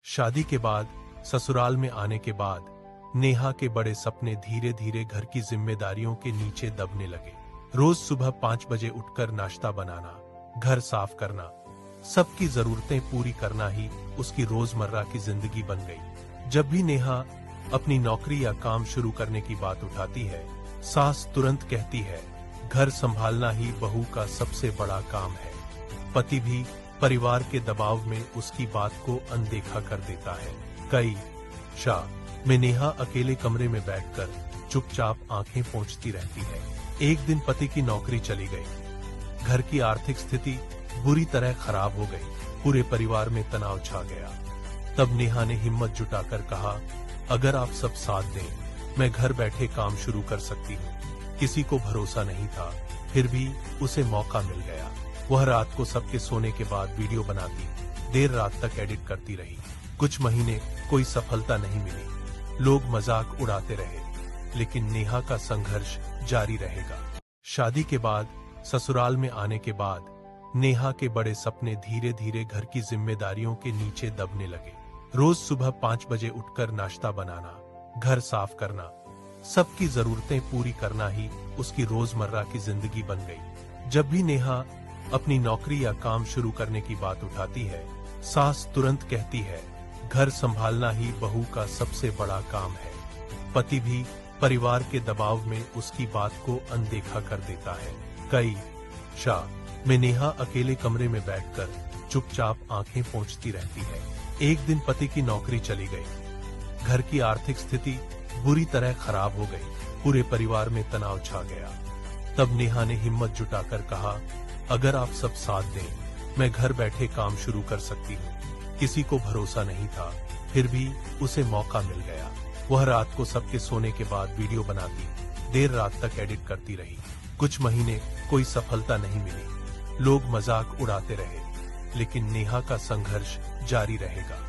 शादी के बाद ससुराल में आने के बाद नेहा के बड़े सपने धीरे धीरे घर की जिम्मेदारियों के नीचे दबने लगे। रोज सुबह 5 बजे उठकर नाश्ता बनाना, घर साफ करना, सबकी जरूरतें पूरी करना ही उसकी रोजमर्रा की जिंदगी बन गई। जब भी नेहा अपनी नौकरी या काम शुरू करने की बात उठाती है, सास तुरंत कहती है, घर संभालना ही बहू का सबसे बड़ा काम है। पति भी परिवार के दबाव में उसकी बात को अनदेखा कर देता है। कई शाह में नेहा अकेले कमरे में बैठकर चुपचाप आंखें पोंछती रहती है। एक दिन पति की नौकरी चली गई, घर की आर्थिक स्थिति बुरी तरह खराब हो गई, पूरे परिवार में तनाव छा गया। तब नेहा ने हिम्मत जुटाकर कहा, अगर आप सब साथ दें, मैं घर बैठे काम शुरू कर सकती हूँ। किसी को भरोसा नहीं था, फिर भी उसे मौका मिल गया। वह रात को सबके सोने के बाद वीडियो बनाती, देर रात तक एडिट करती रही। कुछ महीने कोई सफलता नहीं मिली, लोग मजाक उड़ाते रहे, लेकिन नेहा का संघर्ष जारी रहेगा। शादी के बाद ससुराल में आने के बाद नेहा के बड़े सपने धीरे धीरे घर की जिम्मेदारियों के नीचे दबने लगे। रोज सुबह 5 बजे उठकर नाश्ता बनाना, घर साफ करना, सबकी जरूरतें पूरी करना ही उसकी रोजमर्रा की जिंदगी बन गई। जब भी नेहा अपनी नौकरी या काम शुरू करने की बात उठाती है, सास तुरंत कहती है, घर संभालना ही बहू का सबसे बड़ा काम है। पति भी परिवार के दबाव में उसकी बात को अनदेखा कर देता है। कई शाह में नेहा अकेले कमरे में बैठकर चुपचाप आंखें पोंछती रहती है। एक दिन पति की नौकरी चली गई, घर की आर्थिक स्थिति बुरी तरह खराब हो गई, पूरे परिवार में तनाव छा गया। तब नेहा ने हिम्मत जुटाकर कहा, अगर आप सब साथ दें, मैं घर बैठे काम शुरू कर सकती हूँ। किसी को भरोसा नहीं था, फिर भी उसे मौका मिल गया। वह रात को सबके सोने के बाद वीडियो बनाती, देर रात तक एडिट करती रही। कुछ महीने कोई सफलता नहीं मिली, लोग मजाक उड़ाते रहे, लेकिन नेहा का संघर्ष जारी रहेगा।